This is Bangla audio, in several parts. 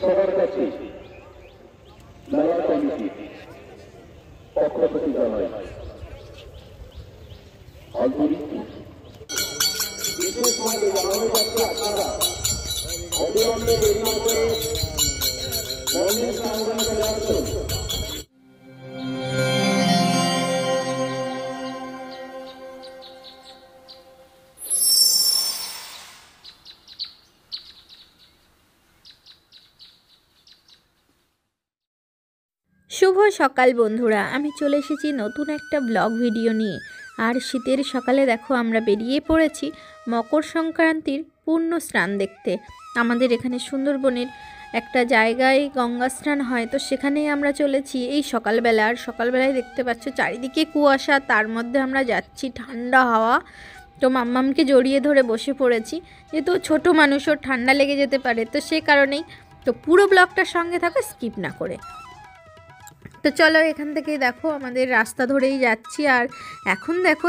সবার কাছে মেলা কমিটির পক্ষ থেকে জানাই আন্তরিক বিশেষভাবে জানানো যাচ্ছে আপনারা অবিলম্বে দেরি না করে মন্দির প্রাঙ্গণে চলে আসুন। শুভ সকাল বন্ধুরা, আমি চলে এসেছি নতুন একটা ব্লগ ভিডিও নিয়ে। আর শীতের সকালে দেখো আমরা বেরিয়ে পড়েছি মকর সংক্রান্তির পূর্ণ স্নান দেখতে। আমাদের এখানে সুন্দরবনের একটা জায়গায় গঙ্গা স্নান হয়, তো সেখানেই আমরা চলেছি এই সকালবেলা। আর সকালবেলায় দেখতে পাচ্ছ চারিদিকে কুয়াশা, তার মধ্যে আমরা যাচ্ছি ঠান্ডা হাওয়া। তো মাম্মামকে জড়িয়ে ধরে বসে পড়েছি, যেহেতু ছোট মানুষও ঠান্ডা লেগে যেতে পারে, তো সে কারণেই। তো পুরো ব্লগটার সঙ্গে থাকো, স্কিপ না করে। তো চলো, এখান থেকে দেখো আমাদের রাস্তা ধরেই যাচ্ছি। আর এখন দেখো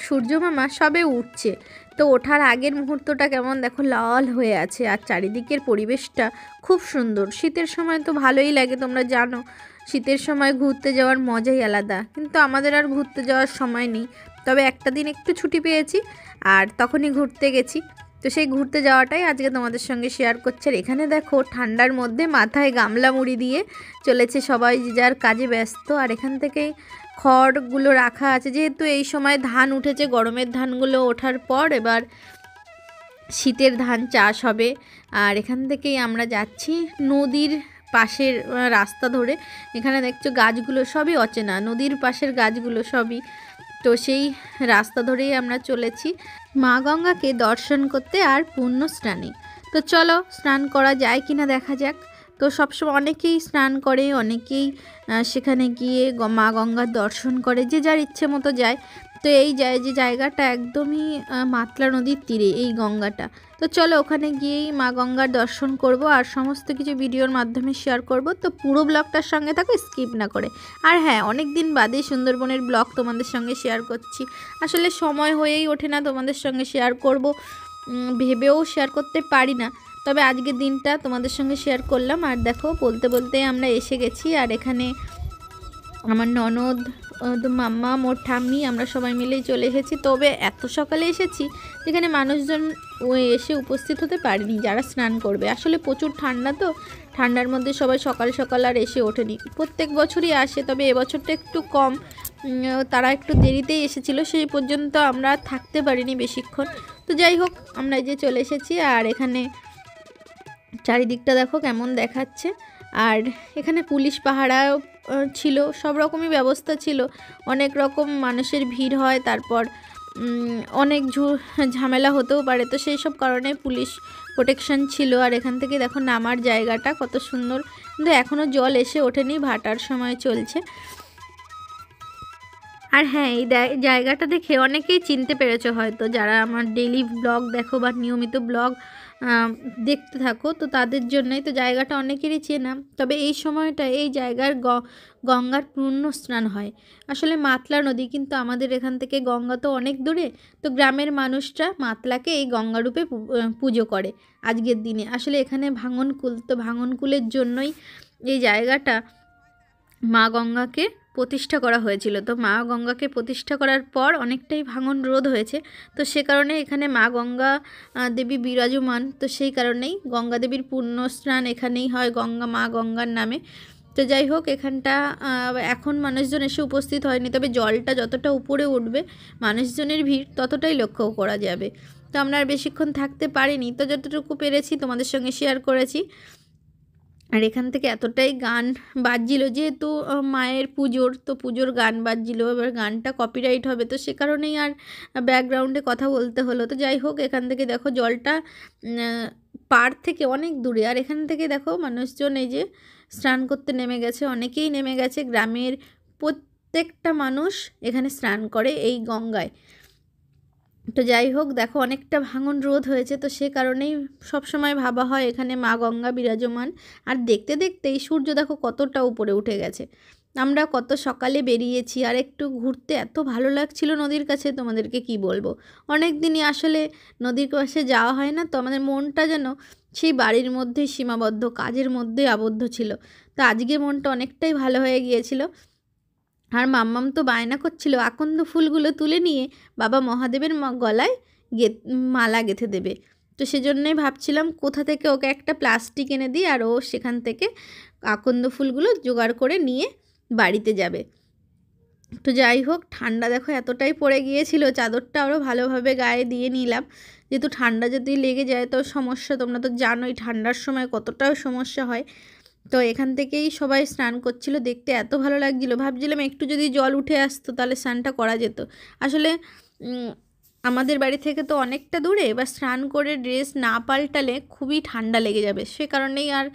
সূর্য মামা সবে উঠছে, তো ওঠার আগের মুহূর্তটা কেমন দেখো লাল হয়ে আছে। আর চারিদিকের পরিবেশটা খুব সুন্দর। শীতের সময় তো ভালোই লাগে, তোমরা জানো শীতের সময় ঘুরতে যাওয়ার মজাই আলাদা। কিন্তু আমাদের আর ঘুরতে যাওয়ার সময় নেই, তবে একটা দিন একটু ছুটি পেয়েছি আর তখনই ঘুরতে গেছি। তো সেই ঘুরতে যাওয়াটাই আজকে তোমাদের সঙ্গে শেয়ার করছি। আর এখানে দেখো ঠান্ডার মধ্যে মাথায় গামলা মুড়ি দিয়ে চলেছে সবাই, যে যার কাজে ব্যস্ত। আর এখান থেকেই খড়গুলো রাখা আছে, যেহেতু এই সময় ধান উঠেছে, গরমের ধানগুলো ওঠার পর এবার শীতের ধান চাষ হবে। আর এখান থেকেই আমরা যাচ্ছি নদীর পাশের রাস্তা ধরে। এখানে দেখছো গাছগুলো সবই অচেনা, নদীর পাশের গাছগুলো সবই। তো সেই রাস্তা ধরেই আমরা চলেছি মা গঙ্গাকে দর্শন করতে আর পূর্ণ স্নানে। তো চলো স্নান করা যায় কিনা দেখা যাক। তো সবসময় অনেকেই স্নান করে, অনেকেই সেখানে গিয়ে মা গঙ্গার দর্শন করে, যে যার ইচ্ছে মতো যায়। তো এই যে জায়গাটা একদমই মাতলা নদীর তীরে এই গঙ্গাটা। তো চলো ওখানে গিয়েই মা গঙ্গার দর্শন করব আর সমস্ত কিছু ভিডিওর মাধ্যমে শেয়ার করব। তো পুরো ব্লগটার সঙ্গে থাকো, স্কিপ না করে। আর হ্যাঁ, অনেক দিন বাদে সুন্দরবনের ব্লগ তোমাদের সঙ্গে শেয়ার করছি। আসলে সময় হয়েই ওঠে না তোমাদের সঙ্গে শেয়ার করব, ভেবেও শেয়ার করতে পারি না। তবে আজকের দিনটা তোমাদের সঙ্গে শেয়ার করলাম। আর দেখো বলতে বলতে আমরা এসে গেছি। আর এখানে আমার ননদ, মাম্মা, মোর ঠাম্মি, আমরা সবাই মিলেই চলে এসেছি। তবে এত সকালে এসেছি যেখানে মানুষজন এসে উপস্থিত হতে পারেনি যারা স্নান করবে। আসলে প্রচুর ঠান্ডা, তো ঠান্ডার মধ্যে সবাই সকাল সকাল আর এসে ওঠেনি। প্রত্যেক বছরই আসে, তবে এবছরটা একটু কম, তারা একটু দেরিতেই এসেছিলো, সেই পর্যন্ত আমরা থাকতে পারিনি বেশিক্ষণ। তো যাই হোক, আমরা এই যে চলে এসেছি। আর এখানে চারিদিকটা দেখো কেমন দেখাচ্ছে। আর এখানে পুলিশ পাহারাও ছিল, সব রকমই ব্যবস্থা ছিল। অনেক রকম মানুষের ভিড় হয়, তারপর অনেক ঝামেলা হতেও পারে, তো সেই সব কারণে পুলিশ প্রোটেকশন ছিল। আর এখান থেকে দেখো নামার জায়গাটা কত সুন্দর, কিন্তু এখনও জল এসে ওঠেনি, ভাটার সময় চলছে। আর হ্যাঁ, এই জায়গাটা দেখে অনেকেই চিনতে পেরেছো হয়তো, যারা আমার ডেইলি ব্লগ দেখো বা নিয়মিত ব্লগ দেখতে থাকো, তো তাদের জন্যই তো জায়গাটা অনেকেরই চেনা। তবে এই সময়টা এই জায়গার গঙ্গার পূর্ণ স্নান হয়। আসলে মাতলা নদী, কিন্তু আমাদের এখান থেকে গঙ্গা তো অনেক দূরে, তো গ্রামের মানুষরা মাতলাকে এই গঙ্গারূপে পুজো করে আজকের দিনে। আসলে এখানে ভাঙনকুল, তো ভাঙনকুলের জন্যই এই জায়গাটা মা গঙ্গাকে প্রতিষ্ঠা করা হয়েছিল। তো মা গঙ্গাকে প্রতিষ্ঠা করার পর অনেকটাই ভাঙন রোধ হয়েছে, তো সে কারণে এখানে মা গঙ্গা দেবী বিরাজমান। তো সেই কারণেই গঙ্গা দেবীর পূর্ণ স্নান এখানেই হয়, মা গঙ্গার নামে। তো যাই হোক, এখানটা এখন মানুষজন এসে উপস্থিত হয়নি, তবে জলটা যতটা উপরে উঠবে মানুষজনের ভিড় ততটাই লক্ষ্য করা যাবে। তো আমরা আর বেশিক্ষণ থাকতে পারিনি, তো যতটুকু পেরেছি তোমাদের সঙ্গে শেয়ার করেছি। আর এখান থেকে এতটাই গান বাজছিল, যেহেতু মায়ের পুজোর, তো পুজোর গান বাজছিল। এবার গানটা কপিরাইট হবে, তো সে কারণেই আর ব্যাকগ্রাউন্ডে কথা বলতে হলো। তো যাই হোক, এখান থেকে দেখো জলটা পাড় থেকে অনেক দূরে। আর এখান থেকে দেখো মানুষজন এই যে স্নান করতে নেমে গেছে, অনেকেই নেমে গেছে। গ্রামের প্রত্যেকটা মানুষ এখানে স্নান করে এই গঙ্গায়। তো যাই হোক, দেখো অনেকটা ভাঙন রোধ হয়েছে, তো সে কারণেই সবসময় ভাবা হয় এখানে মা গঙ্গা বিরাজমান। আর দেখতে দেখতেই সূর্য দেখো কতটা উপরে উঠে গেছে। আমরা কত সকালে বেরিয়েছি, আর একটু ঘুরতে এত ভালো লাগছিল নদীর কাছে, তোমাদেরকে কি বলবো। অনেক দিনই আসলে নদীর পাশে যাওয়া হয় না, তো আমাদের মনটা যেন সেই বাড়ির মধ্যেই সীমাবদ্ধ, কাজের মধ্যেই আবদ্ধ ছিল। তো আজকে মনটা অনেকটাই ভালো হয়ে গিয়েছিল। আর মাম্মাম তো বায়না করছিল আকন্দ ফুলগুলো তুলে নিয়ে বাবা মহাদেবের গলায় মালা গেঁথে দেবে। তো সেজন্যই ভাবছিলাম কোথা থেকে ওকে একটা প্লাস্টিক এনে দিই, আর ও সেখান থেকে আকন্দ ফুলগুলো জোগাড় করে নিয়ে বাড়িতে যাবে। তো যাই হোক, ঠান্ডা দেখো এতটাই পড়ে গিয়েছিল, চাদরটা আরও ভালোভাবে গায়ে দিয়ে নিলাম, যেহেতু ঠান্ডা যদি লেগে যায় তো সমস্যা, তোমরা তো জানোই ঠান্ডার সময় কতটাও সমস্যা হয়। তো এখান থেকেই সবাই স্নান করছিল, দেখতে এত ভালো লাগছিল, ভাবছিলাম একটু যদি জল উঠে আসতো তাহলে স্নানটা করা যেত। আসলে আমাদের বাড়ি থেকে তো অনেকটা দূরে, এবার স্নান করে ড্রেস না পাল্টালে খুবই ঠান্ডা লেগে যাবে, সে কারণেই আর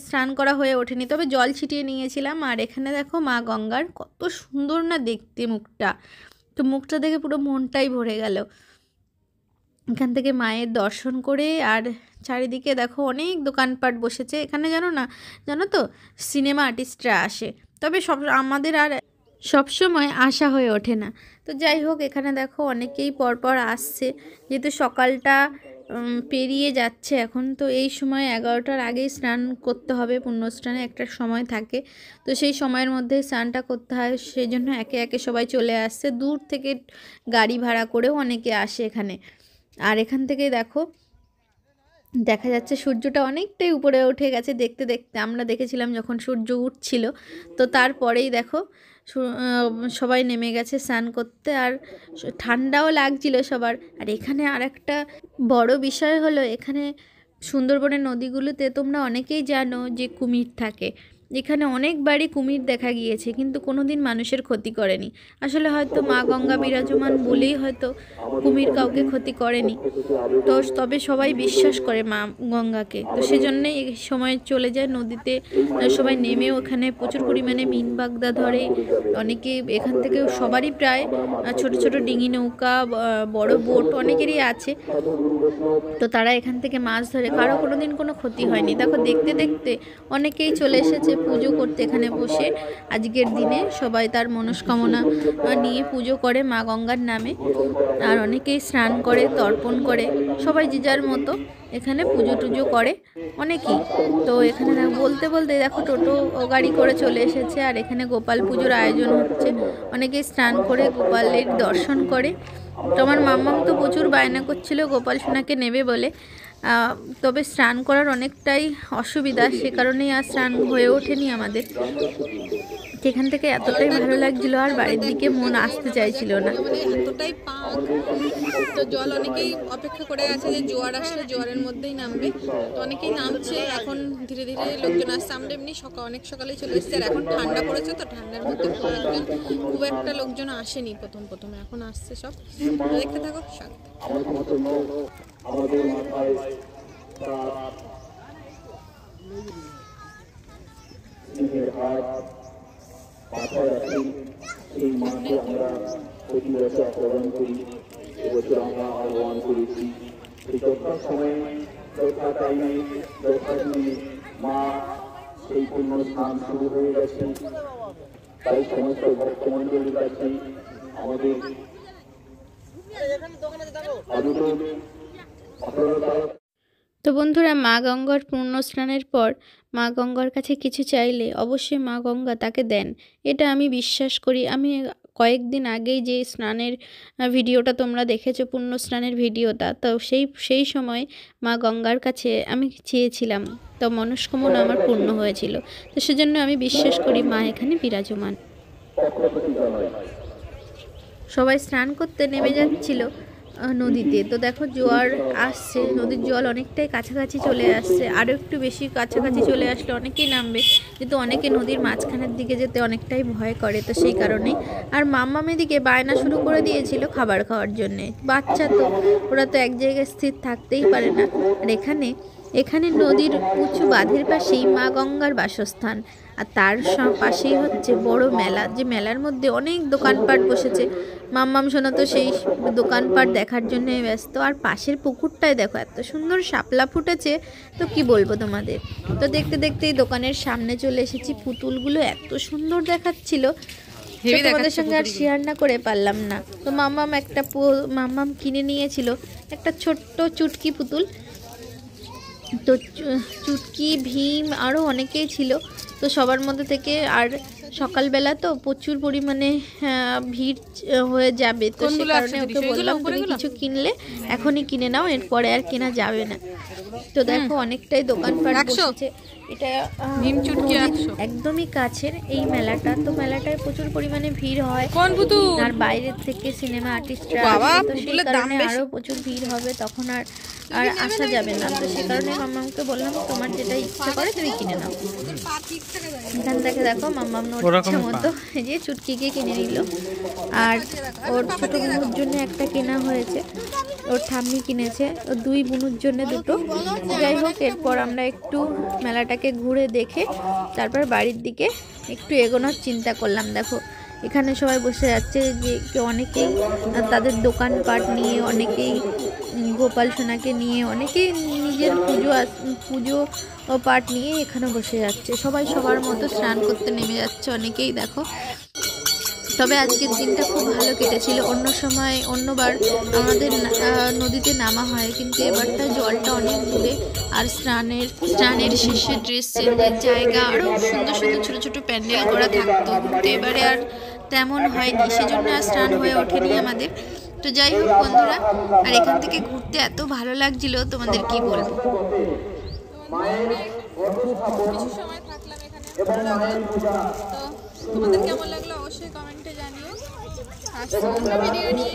স্নান করা হয়ে ওঠেনি। তবে জল ছিটিয়ে নিয়েছিলাম। আর এখানে দেখো মা গঙ্গার কত সুন্দর না দেখতে মুখটা, তো মুখটা দেখে পুরো মনটাই ভরে গেল। এখান থেকে মায়ের দর্শন করে আর চারিদিকে দেখো অনেক দোকানপাট বসেছে। এখানে জানো তো সিনেমা আর্টিস্টরা আসে, তবে আমাদের আর সবসময় আসা হয়ে ওঠে না। তো যাই হোক, এখানে দেখো অনেকেই পরপর আসছে, যেহেতু সকালটা পেরিয়ে যাচ্ছে এখন, তো এই সময় 11টার আগেই স্নান করতে হবে, পুণ্যস্নানে একটা সময় থাকে, তো সেই সময়ের মধ্যে স্নানটা করতে হয়, সেই জন্য একে একে সবাই চলে আসছে। দূর থেকে গাড়ি ভাড়া করেও অনেকে আসে এখানে। আর এখান থেকে দেখো দেখা যাচ্ছে সূর্যটা অনেকটাই উপরে উঠে গেছে দেখতে দেখতে। আমরা দেখেছিলাম যখন সূর্য উঠছিল, তো তারপরেই দেখো সবাই নেমে গেছে স্নান করতে, আর ঠান্ডাও লাগছিল সবার। আর এখানে আর একটা বড় বিষয় হলো, এখানে সুন্দরবনের নদীগুলোতে তোমরা অনেকেই জানো যে কুমির থাকে। এখানে অনেকবারই কুমির দেখা গিয়েছে, কিন্তু কোনোদিন মানুষের ক্ষতি করেনি। আসলে হয়তো মা গঙ্গা বিরাজমান বলেই হয়তো কুমির কাউকে ক্ষতি করেনি। তো তবে সবাই বিশ্বাস করে মা গঙ্গাকে, তো সেজন্যই এই সময় চলে যায় নদীতে সবাই নেমে, ওখানে প্রচুর পরিমাণে মিন বাগদা ধরে। অনেকে এখান থেকে সবারই প্রায় ছোট ছোট ডিঙি নৌকা, বড় বোট অনেকেরই আছে, তো তারা এখান থেকে মাছ ধরে, কারো কোনোদিন কোনো ক্ষতি হয়নি। দেখো দেখতে দেখতে অনেকেই চলে এসেছে পুজো করতে এখানে বসে। আজকের দিনে সবাই তার মনস্কামনা নিয়ে পুজো করে মা গঙ্গার নামে, আর অনেকেই স্নান করে, তর্পণ করে, সবাই যে যার মতো এখানে পুজো টুজো করে অনেকেই। তো এখানে বলতে বলতে দেখো টোটো গাড়ি করে চলে এসেছে, আর এখানে গোপাল পুজোর আয়োজন হচ্ছে। অনেকেই স্নান করে গোপালের দর্শন করে। তো আমার মাম্মাম তো প্রচুর বায়না করছিল গোপাল সোনাকে নেবে বলে, তবে স্নান করার অনেকটাই অসুবিধা, সে কারণেই আর স্নান হয়ে ওঠেনি আমাদের। সেখান থেকে এতটাই ভালো লাগছিল, আর বাড়ির দিকে মন আসতে চাইছিল না। এতটাই পাক, তো জল অনেকেই অপেক্ষা করে আছে যে জোয়ার আসলে জোয়ারের মধ্যেই নামবে, তো অনেকেই নামছে এখন, ধীরে ধীরে লোকজন আসছে। আমরা এমনি অনেক সকালেই চলে এসেছি, আর এখন ঠান্ডা পড়েছে, তো ঠান্ডার মধ্যে খুব একটা লোকজন আসেনি প্রথমে, এখন আসছে সব। দেখতে থাকো সাথে। আমাদের মাথায় নিজের হাত মাথায় রাখি, সেই মাকে আমরা প্রতি বছর আহ্বান করি। এবছর আমরা আহ্বান করেছি এই যথার সময়ে, যথা টাইমে, যথা দিনে মা সেই পূর্ণ স্নান শুরু হয়ে গেছে। তাই সমস্ত ভক্তমণ্ডলীর কাছে আমাদের তো বন্ধুরা, মা গঙ্গার পূর্ণ স্নানের পর মা গঙ্গার কাছে কিছু চাইলে অবশ্যই মা গঙ্গা তাকে দেন, এটা আমি বিশ্বাস করি। আমি কয়েকদিন আগেই যে স্নানের ভিডিওটা তোমরা দেখেছো, পূর্ণ স্নানের ভিডিওটা, তো সেই সময় মা গঙ্গার কাছে আমি চেয়েছিলাম, তো মনস্কামনা আমার পূর্ণ হয়েছিল। তো সেজন্য আমি বিশ্বাস করি মা এখানে বিরাজমান। সবাই স্নান করতে নেমে যাচ্ছিল নদীতে, তো দেখো জোয়ার আসছে, নদীর জল অনেকটাই কাছাকাছি চলে আসছে, আরও একটু বেশি কাছাকাছি চলে আসলে অনেকেই নামবে, কিন্তু অনেকে নদীর মাঝখানের দিকে যেতে অনেকটাই ভয় করে, তো সেই কারণেই। আর মাম্মাম এদিকে বায়না শুরু করে দিয়েছিল খাবার খাওয়ার জন্যে, বাচ্চা তো, ওরা তো এক জায়গায় স্থির থাকতেই পারে না। আর এখানে নদীর উঁচু বাঁধের পাশেই মা গঙ্গার বাসস্থান, আর তার পাশেই হচ্ছে বড় মেলা, যে মেলার মধ্যে অনেক দোকানপাট বসেছে, মাম্মাম সোনা তো সেই দোকানপাট দেখার জন্য ব্যস্ত। আর পাশের পুকুরটায় দেখো এত সুন্দর শাপলা ফুটেছে, তো কি বলবো তোমাদের। তো দেখতে দেখতেই দোকানের সামনে চলে এসেছি। পুতুলগুলো এত সুন্দর দেখাচ্ছিল, তোমাদের সঙ্গে আর শেয়ার না করে পারলাম না। তো মাম্মাম কিনে নিয়েছিল একটা ছোট্ট চুটকি পুতুল। তো চুটকি, ভীম আরও অনেকেই ছিল। তো সবার মধ্যে থেকে, আর সকালবেলা তো প্রচুর পরিমাণে ভিড় হয়ে যাবে, তো সে কারণে ওকে বললাম তুমি কিছু কিনলে এখনই কিনে নাও, এরপরে আর কেনা যাবে না। তো দেখো অনেকটাই দোকানপাট বসেছে। এটা একদমই কাছের এই মেলাটা। তো মেলাটায় প্রচুর পরিমাণে ভিড় হয়, আর বাইরের থেকে সিনেমা আর্টিস্টরা আসে, তো সেই কারণে আরও প্রচুর ভিড় হবে, তখন আর আসা যাবে না। তো সে কারণে মাম্মামকে বললাম তোমার যেটা ইচ্ছা করে তুমি কিনে নাও। এখান থেকে দেখো মাম্মাম ওর ইচ্ছা মতো এই যে চুটকিকে কিনে নিল। আর ওর ছোটো বোনুর জন্য একটা কেনা হয়েছে, ওর ঠাম্মি কিনেছে, ওর দুই বোনুর জন্য দুটো। যাই হোক, এরপর আমরা একটু মেলাটাকে ঘুরে দেখে তারপর বাড়ির দিকে একটু এগোনোর চিন্তা করলাম। দেখো এখানে সবাই বসে যাচ্ছে, যে অনেকেই তাদের দোকানপাট নিয়ে, অনেকেই গোপাল সোনাকে নিয়ে, অনেকেই নিজের পুজো পাঠ নিয়ে এখানে বসে যাচ্ছে। সবাই সবার মতো স্নান করতে নেমে যাচ্ছে অনেকেই দেখো। তবে আজকের দিনটা খুব ভালো কেটেছিল। অন্যবার আমাদের নদীতে নামা হয়, কিন্তু এবারটা জলটা অনেক দূরে, আর স্নানের শেষে ড্রেস চেঞ্জের জায়গা, আরও সুন্দর সুন্দর ছোটো ছোটো প্যান্ডেল করা থাকতো, কিন্তু এবারে আর তেমন হয়নি, সেজন্য আর স্নান হয়ে ওঠেনি আমাদের। তো যাই হোক বন্ধুরা, আর এখান থেকে ঘুরতে এত ভালো লাগছিল তোমাদের কি বলবো। তোমাদের কেমন লাগলো অবশ্যই কমেন্টে জানিও। আসছি ভিডিও নিয়ে।